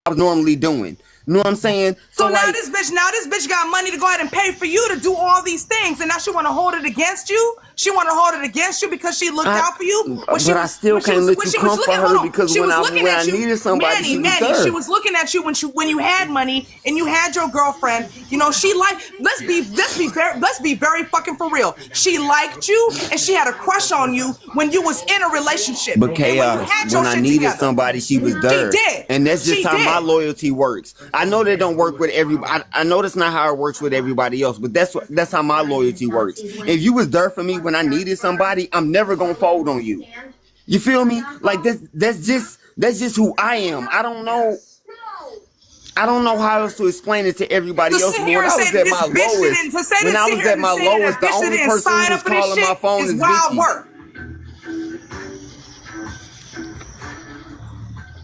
I was normally doing. You know what I'm saying? So now this bitch got money to go ahead and pay for you to do all these things, and now she want to hold it against you. She want to hold it against you because she looked out for you. But I still can't let you come for her because when I needed somebody, she was there. She was looking at you when you had money and you had your girlfriend. You know, she liked. Let's be very fucking for real. She liked you and she had a crush on you when you was in a relationship. But chaos. When I needed somebody, she was there. She did, and that's just how my loyalty works. I know that don't work with everybody. I know that's not how it works with everybody else, but that's how my loyalty works. If you was there for me when I needed somebody, I'm never gonna fold on you. You feel me? Like that's just who I am. I don't know how else to explain it to everybody else. But when I was at my lowest, the only person who was calling my phone is Vicky.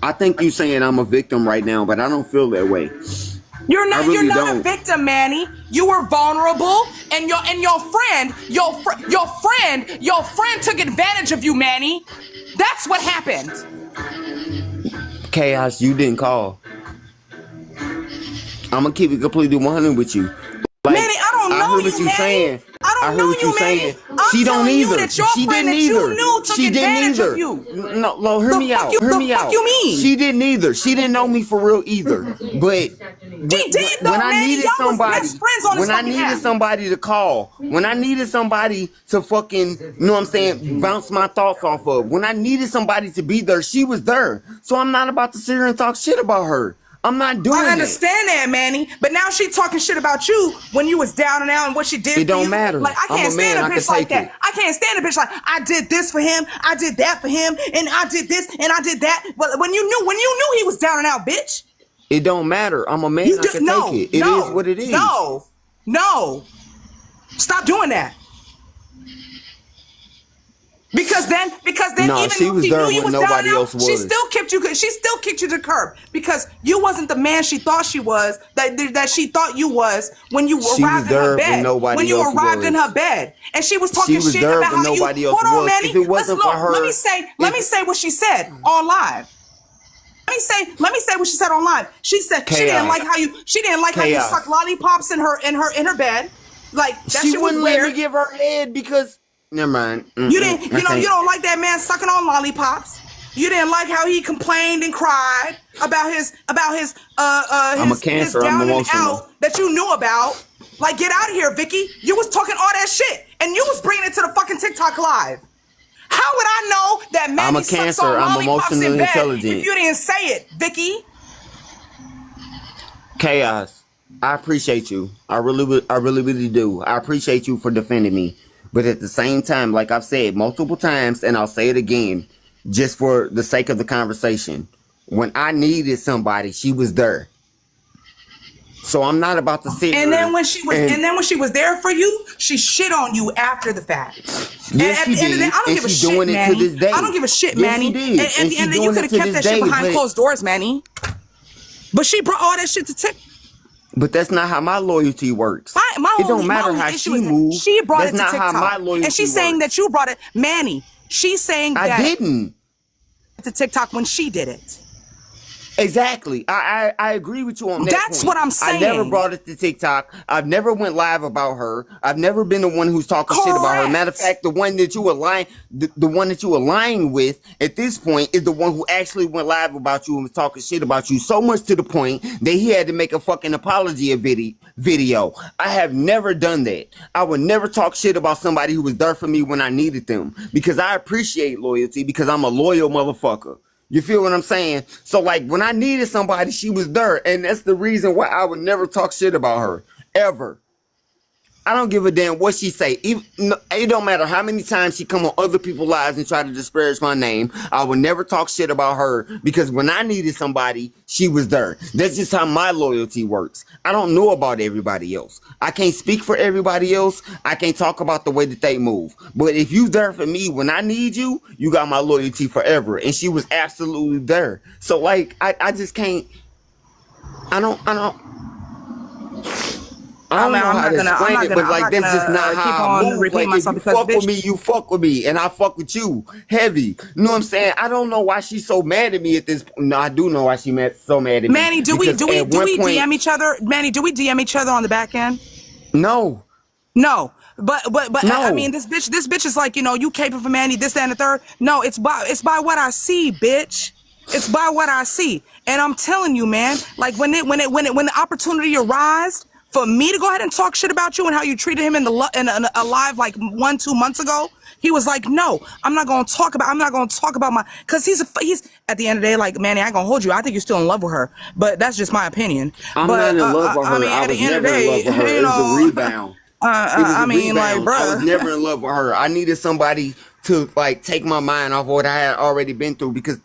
I think you saying I'm a victim right now, but I don't feel that way. You're not a victim, Manny. You were vulnerable, and your friend took advantage of you, Manny. That's what happened. Chaos, you didn't call. I'm gonna keep it completely 100 with you. Like, Manny, I don't know I heard what you saying. I heard what you saying. She don't either. She didn't either. She didn't either. No, hear me out. Hear me out. You mean? She didn't either. She didn't know me for real either. But when I needed somebody, when I needed somebody to call, when I needed somebody to fucking, you know what I'm saying, bounce my thoughts off of, when I needed somebody to be there, she was there. So I'm not about to sit here and talk shit about her. I'm not doing it. I understand that, Manny, but now she talking shit about you when you was down and out and what she did. It don't matter. Like I can't stand a bitch like that. I can't stand a bitch like I did this for him, I did that for him, and I did this and I did that. But when you knew he was down and out, bitch. It don't matter. I'm a man. I can take it. It is what it is. No. Stop doing that. Because then no, even she was there when nobody else was. She still kicked you to the curb because you wasn't the man she thought she was, that she thought you was when you arrived in her bed. When you arrived in her bed. And she was talking shit about how you hold on, Manny. If it wasn't for her, let me say what she said on live. Let me say what she said on live. She said she didn't like how you sucked lollipops in her bed. Like that she shit was wouldn't weird. let me give her head because never mind. You don't like that man sucking on lollipops. You didn't like how he complained and cried about his I'm a Cancer. his down I'm and out that you knew about. Like, get out of here, Vicky. You was talking all that shit and you was bringing it to the fucking TikTok live. How would I know that man sucks on lollipops in bed if you didn't say it, Vicky? Chaos. I appreciate you. I really do. I appreciate you for defending me. But at the same time, like I've said multiple times, and I'll say it again, just for the sake of the conversation, when I needed somebody, she was there. So I'm not about to sit. And then when she was there for you, she shit on you after the fact. Yes, she did. I don't give a shit, Manny. To this day. I don't give a shit, Manny. And at the end, you could have kept that shit behind closed doors, Manny. But she brought all that shit to TikTok. But that's not how my loyalty works. It don't matter how she moves. She brought it to TikTok. That's not how my loyalty and she's saying that you brought it. Manny, she's saying that I didn't. To TikTok when she did it. Exactly. I agree with you on that. That's point. What I'm saying. I never brought it to TikTok. I've never went live about her. I've never been the one who's talking shit about her. Matter of fact, the one that you align with at this point is the one who actually went live about you and was talking shit about you, so much to the point that he had to make a fucking apology video. I have never done that. I would never talk shit about somebody who was there for me when I needed them because I appreciate loyalty because I'm a loyal motherfucker. You feel what I'm saying? So like when I needed somebody, she was there. And that's the reason why I would never talk shit about her. Ever. I don't give a damn what she say. It don't matter how many times she come on other people's lives and try to disparage my name. I would never talk shit about her because when I needed somebody, she was there. That's just how my loyalty works. I don't know about everybody else. I can't speak for everybody else. I can't talk about the way that they move. But if you there for me when I need you, you got my loyalty forever. And she was absolutely there. So like, I just can't, I I don't know how to explain it, but like that's just not how I move. Like if you fuck with me, you fuck with me, and I fuck with you heavy. You know what I'm saying? I don't know why she's so mad at me at this point. No, I do know why she's so mad at me. Manny, do we DM each other? Manny, do we DM each other on the back end? No. No. But no. I mean this bitch is like, you know, you caping for Manny, this, that, and the third. No, it's by what I see, bitch. It's by what I see. And I'm telling you, man, like when the opportunity arises for me to go ahead and talk shit about you and how you treated him in a live like 1-2 months ago, he was like, no, I'm not gonna talk about my, cause he's at the end of the day, like, Manny, I ain't gonna hold you. I think you're still in love with her, but that's just my opinion. I'm not in love with her. I mean, at the end of the day, you know, it was a rebound. I mean, like, bro, I was never in love with her. I needed somebody to like take my mind off what I had already been through, because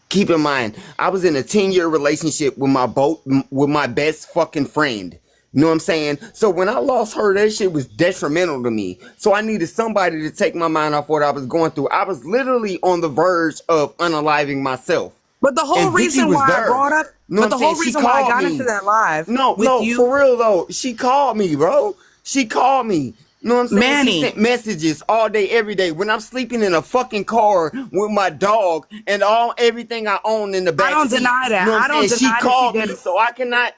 keep in mind, I was in a 10-year relationship with my best fucking friend. You know what I'm saying? So when I lost her, that shit was detrimental to me. So I needed somebody to take my mind off what I was going through. I was literally on the verge of unaliving myself. But the whole reason why I brought up, but the whole reason why I got into that live. No, for real though. She called me, bro. She called me. You know what I'm saying? Manny. She sent messages all day, every day. When I'm sleeping in a fucking car with my dog and everything I own in the back. I don't deny that. You know what I'm saying? She called me, it. so I cannot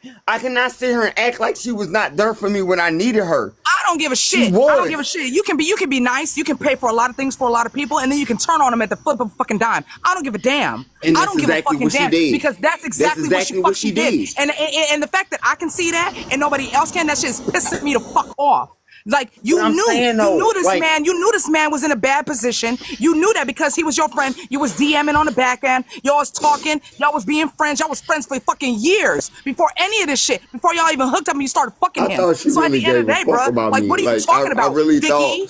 sit here and act like she was not there for me when I needed her. I don't give a shit. I don't give a shit. You can be nice. You can pay for a lot of things for a lot of people, and then you can turn on them at the flip of a fucking dime. I don't give a damn. And I don't give exactly a fucking damn, because that's exactly what she did. And the fact that I can see that and nobody else can, that shit is pissing me the fuck off. Like you knew this man was in a bad position. You knew that because he was your friend. You was DMing on the back end. Y'all was talking. Y'all was being friends. Y'all was friends for fucking years before any of this shit. Before y'all even hooked up and you started fucking him. So at the end of the day, bro, like what are you talking about, Vicky?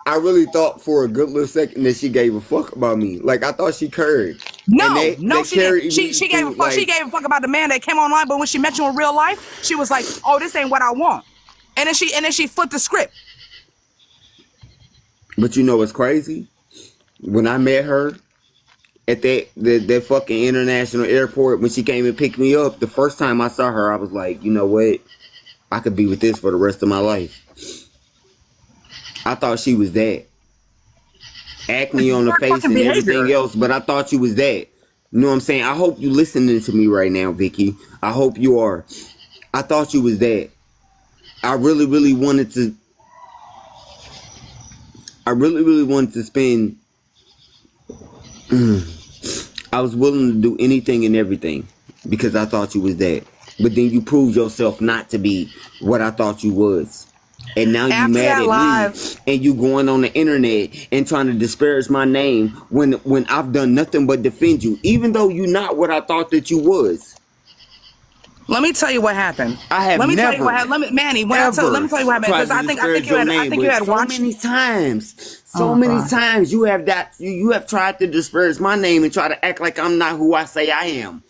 I really thought for a good little second that she gave a fuck about me. Like I thought she cared. No, she didn't. She gave a fuck. She gave a fuck about the man that came online, but when she met you in real life, she was like, "Oh, this ain't what I want." And then she flipped the script. But you know what's crazy? When I met her at that fucking international airport, when she came and picked me up, the first time I saw her, I was like, you know what? I could be with this for the rest of my life. I thought she was that. Acne on the face and everything else, but I thought you was that. You know what I'm saying? I hope you listening to me right now, Vicky. I hope you are. I thought you was that. I really, really wanted to spend, I was willing to do anything and everything because I thought you was that. But then you proved yourself not to be what I thought you was. And now you mad at me and you going on the internet and trying to disparage my name when I've done nothing but defend you, even though you're not what I thought that you was. Let me tell you what happened. Let me tell you what happened. Manny, let me tell you what happened, because I think you had watched so many times you have tried to disparage my name and try to act like I'm not who I say I am.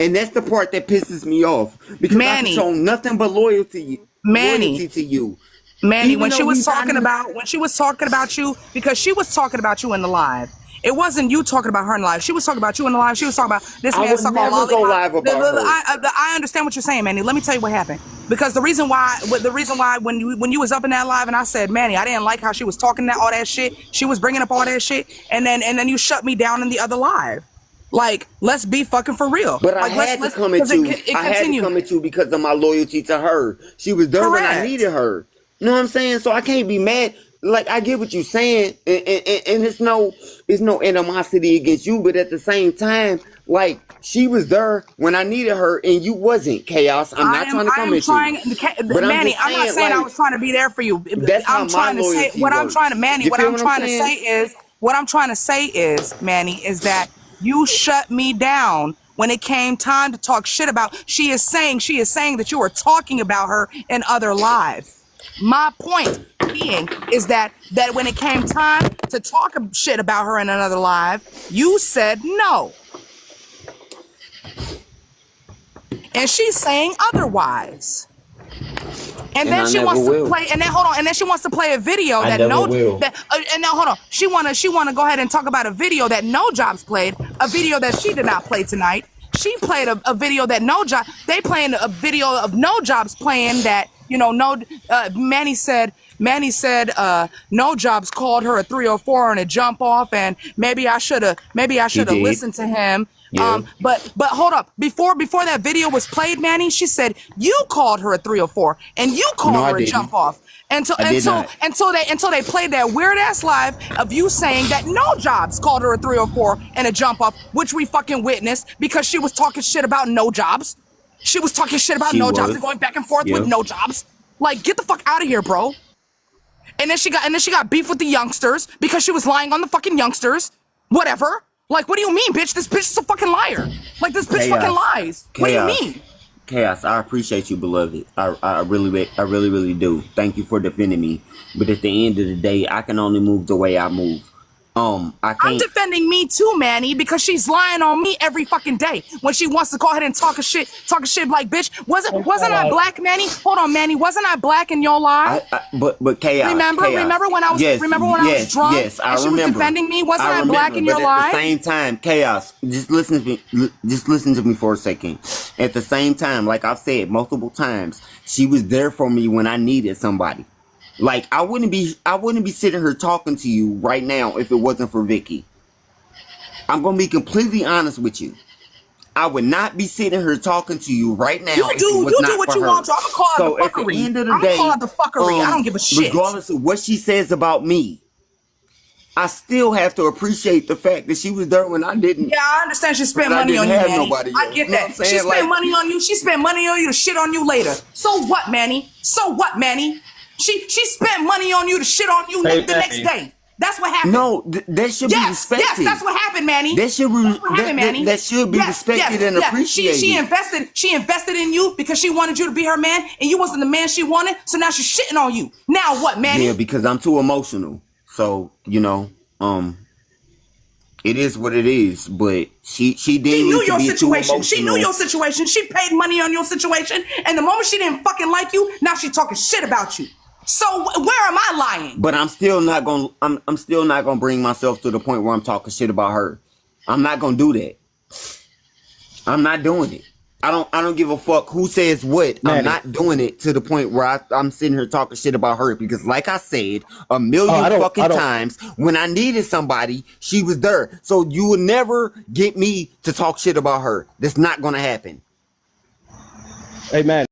And that's the part that pisses me off, because I've shown nothing but loyalty to you. Manny, when she was talking about you, because she was talking about you in the live. It wasn't you talking about her in live. She was talking about you in the live. She was talking about this man sucking on lollipop. I understand what you're saying, Manny. Let me tell you what happened. Because the reason why when you was up in that live and I said, Manny, I didn't like how she was talking all that shit. She was bringing up all that shit, and then you shut me down in the other live. Like, let's be fucking for real. But like, I had to come at you. I had to come at you because of my loyalty to her. She was there when I needed her. You know what I'm saying? So I can't be mad. Like, I get what you're saying, and it's no animosity against you, but at the same time, like, she was there when I needed her, and you wasn't. Chaos. I'm not trying to come at you. But Manny, I'm not saying I was trying to be there for you. That's I'm trying to say what I'm trying to, Manny. What I'm trying to say is, Manny, is that you shut me down when it came time to talk shit about. She is saying that you were talking about her in other lives. My point being is that when it came time to talk shit about her in another live, you said no. And she's saying otherwise. And then she wants to play, and then hold on, and then she wants to play a video that and now hold on, she wanna go ahead and talk about a video that No Jobs played, a video that she did not play tonight. She played a video that they playing a video of No Jobs playing that you know, no, Manny said, no jobs called her a 304 and a jump off, and maybe I should have listened to him. Yeah. But hold up, before that video was played, Manny, she said you called her a 304 and you called her a jump off. Until they played that weird ass live of you saying that no jobs called her a 304 and a jump off, which we fucking witnessed because she was talking shit about no jobs. She was talking shit about no jobs and going back and forth with no jobs. Like, get the fuck out of here, bro. And then she got beef with the youngsters because she was lying on the fucking youngsters. Whatever. Like, what do you mean, bitch? This bitch is a fucking liar. Like, this bitch fucking lies. What do you mean? Chaos, I appreciate you, beloved. I really do. Thank you for defending me. But at the end of the day, I can only move the way I move. I'm defending me too, Manny, because she's lying on me every fucking day when she wants to go ahead and talk a shit like, bitch. Wasn't I black, Manny? Hold on, Manny. Wasn't I black in your lie? But chaos. Remember when I was drunk? Yes, I remember. She was defending me. Wasn't I black in your lie? At the same time, chaos. Just listen to me for a second. At the same time, like I've said multiple times, she was there for me when I needed somebody. Like, I wouldn't be sitting here talking to you right now if it wasn't for Vicky. I'm gonna be completely honest with you. I would not be sitting here talking to you right now. You do what you want to. I'm gonna call it the fuckery. At the end of the day, I'm gonna call it the fuckery. I don't give a shit. Regardless of what she says about me, I still have to appreciate the fact that she was there when I didn't. Yeah, I understand she spent money on you, Manny. I get that. She spent money on you. She spent money on you to shit on you later. So what, Manny? So what, Manny? She spent money on you to shit on you the next day. That's what happened. No, that should be respected. Yes, that's what happened, Manny. That should be respected and appreciated. She invested in you because she wanted you to be her man, and you wasn't the man she wanted. So now she's shitting on you. Now what, Manny? Yeah, because I'm too emotional. So you know, it is what it is. But she knew your situation. She knew your situation. She paid money on your situation, and the moment she didn't fucking like you, now she's talking shit about you. So where am I lying? But I'm still not gonna bring myself to the point where I'm talking shit about her. I'm not gonna do that. I'm not doing it. I don't give a fuck who says what. Manny. I'm not doing it to the point where I'm sitting here talking shit about her because, like I said a million fucking times, when I needed somebody, she was there. So you will never get me to talk shit about her. That's not gonna happen. Hey, man.